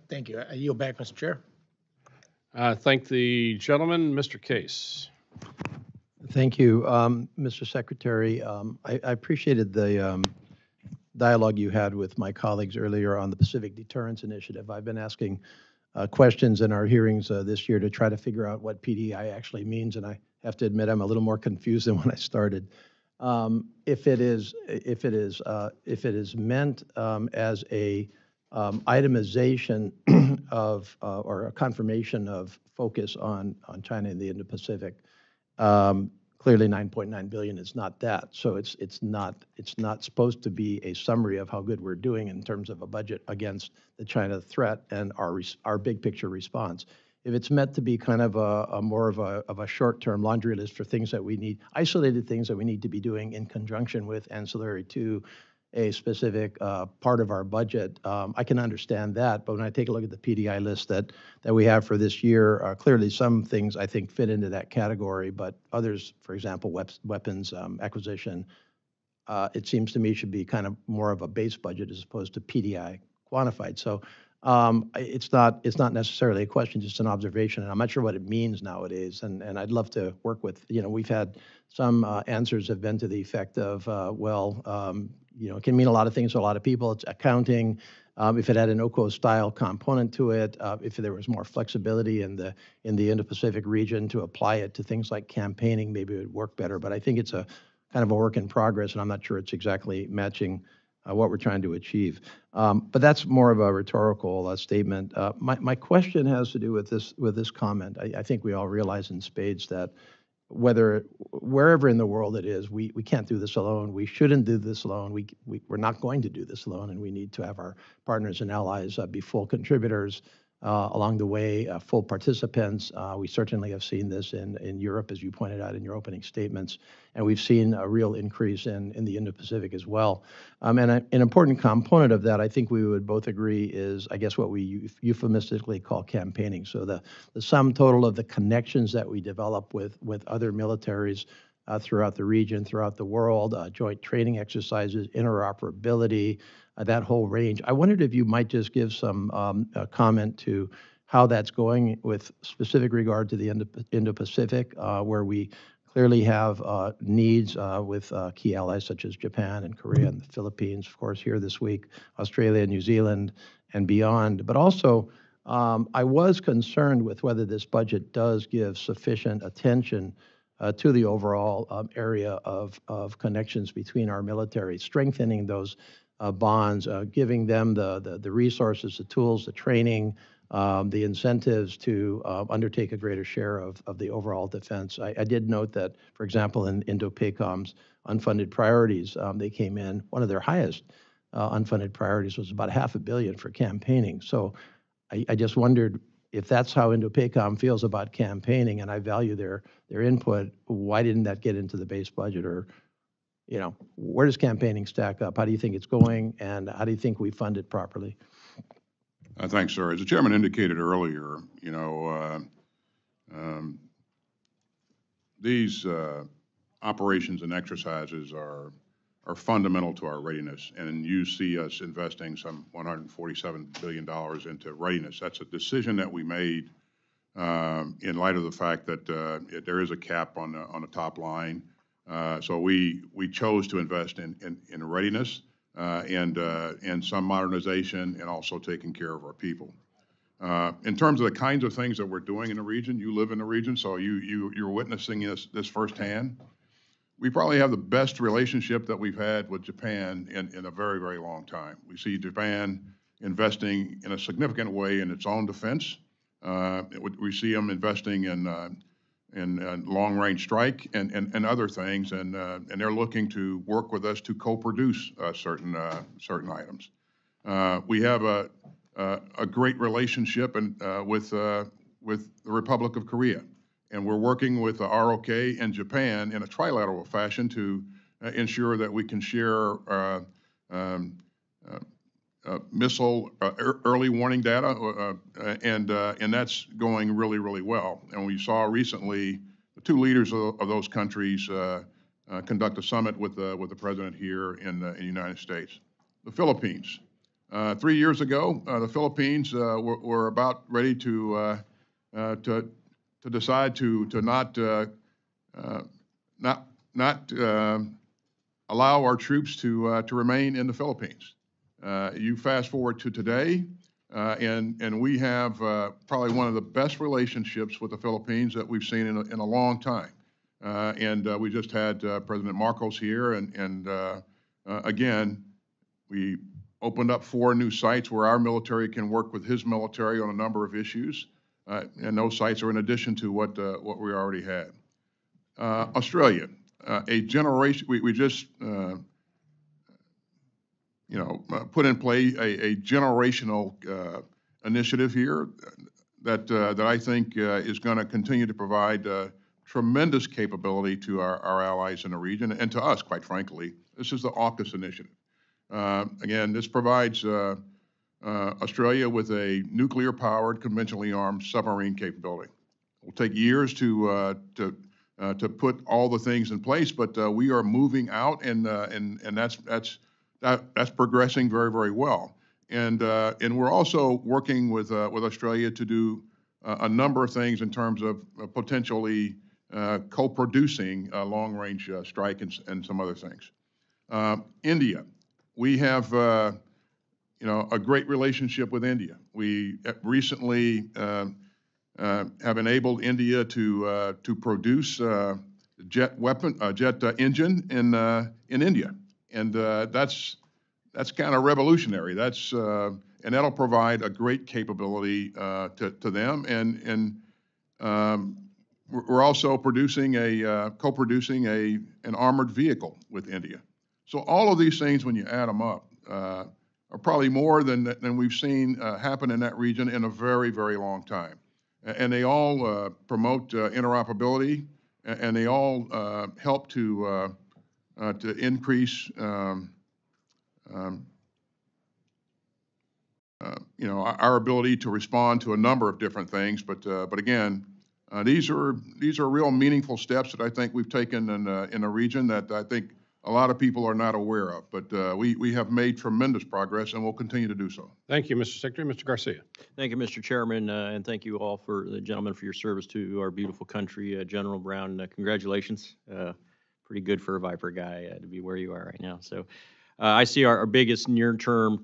Thank you. I yield back, Mr. Chair. Thank the gentleman, Mr. Case. Thank you, Mr. Secretary. I appreciated the dialogue you had with my colleagues earlier on the Pacific Deterrence Initiative. I've been asking questions in our hearings this year to try to figure out what PDI actually means, and I have to admit I'm a little more confused than when I started. If it is meant as a itemization of or a confirmation of focus on China and the Indo-Pacific, clearly 9.9 billion is not that. So it's not supposed to be a summary of how good we're doing in terms of a budget against the China threat and our big picture response. If it's meant to be kind of a more of a short-term laundry list for things that we need, isolated things that we need to be doing in conjunction with ancillary to a specific part of our budget, I can understand that. But when I take a look at the PDI list that we have for this year, clearly some things I think fit into that category, but others, for example, weapons acquisition, it seems to me should be kind of more of a base budget as opposed to PDI quantified. So it's not necessarily a question, just an observation, and I'm not sure what it means nowadays. And I'd love to work with, we've had some answers have been to the effect of, it can mean a lot of things to a lot of people. It's accounting. If it had an OCO-style component to it, if there was more flexibility in the Indo-Pacific region to apply it to things like campaigning, maybe it would work better. But I think it's a kind of a work in progress, and I'm not sure it's exactly matching what we're trying to achieve. But that's more of a rhetorical statement. My question has to do with this comment. I think we all realize in spades that wherever in the world it is, we can't do this alone. We shouldn't do this alone. We're not going to do this alone, and we need to have our partners and allies be full contributors along the way, full participants. We certainly have seen this in Europe, as you pointed out in your opening statements, and we've seen a real increase in the Indo-Pacific as well. And an important component of that, I think we would both agree, is, I guess, what we euphemistically call campaigning. So the sum total of the connections that we develop with other militaries throughout the region, throughout the world, joint training exercises, interoperability, that whole range. I wondered if you might just give some comment to how that's going with specific regard to the Indo-Pacific, where we clearly have needs with key allies such as Japan and Korea and the Philippines, of course, here this week, Australia, New Zealand, and beyond. But also, I was concerned with whether this budget does give sufficient attention to the overall area of connections between our military, strengthening those bonds, giving them the resources, the tools, the training, the incentives to undertake a greater share of the overall defense. I did note that, for example, in Indo-PACOM's unfunded priorities, they came in, one of their highest unfunded priorities was about $500 million for campaigning. So I just wondered if that's how Indo-PACOM feels about campaigning, and I value their input, why didn't that get into the base budget? Or where does campaigning stack up? How do you think it's going, and how do you think we fund it properly? Thanks, sir. As the chairman indicated earlier, these operations and exercises are fundamental to our readiness, and you see us investing some $147 billion into readiness. That's a decision that we made in light of the fact that there is a cap on the top line. So we chose to invest in readiness and some modernization, and also taking care of our people. In terms of the kinds of things that we're doing in the region, you live in the region, so you're witnessing this firsthand. We probably have the best relationship that we've had with Japan in a very, very long time. We see Japan investing in a significant way in its own defense. We see them investing in long-range strike and other things, and they're looking to work with us to co-produce certain items. We have a great relationship with the Republic of Korea, and we're working with the ROK and Japan in a trilateral fashion to ensure that we can share missile early warning data, and that's going really, really well. And we saw recently the two leaders of those countries conduct a summit with the president here in the United States. The Philippines, 3 years ago, the Philippines were about ready to decide to not allow our troops to remain in the Philippines. You fast forward to today, and we have probably one of the best relationships with the Philippines that we've seen in a long time. We just had President Marcos here, and again, we opened up 4 new sites where our military can work with his military on a number of issues, and those sites are in addition to what we already had. Australia, a generation. We just put in play a generational initiative here that I think is going to continue to provide tremendous capability to our allies in the region and to us, quite frankly. This is the AUKUS initiative. Again, this provides Australia with a nuclear-powered, conventionally armed submarine capability. It will take years to put all the things in place, but we are moving out, and that's progressing very, very well. And we're also working with Australia to do a number of things in terms of potentially co-producing long-range strike and some other things. India, we have a great relationship with India. We recently have enabled India to produce jet engine in India, and that's kind of revolutionary. And that'll provide a great capability to them. And we're also co-producing an armored vehicle with India. So all of these things, when you add them up, are probably more than we've seen happen in that region in a very, very long time. And they all promote interoperability, and they all help to increase, our ability to respond to a number of different things. But again, these are real meaningful steps that I think we've taken in a region that I think a lot of people are not aware of. But we have made tremendous progress, and we'll continue to do so. Thank you, Mr. Secretary. Mr. Garcia. Thank you, Mr. Chairman, and thank you all the gentlemen for your service to our beautiful country. General Brown, congratulations. Pretty good for a Viper guy to be where you are right now. So I see our biggest near-term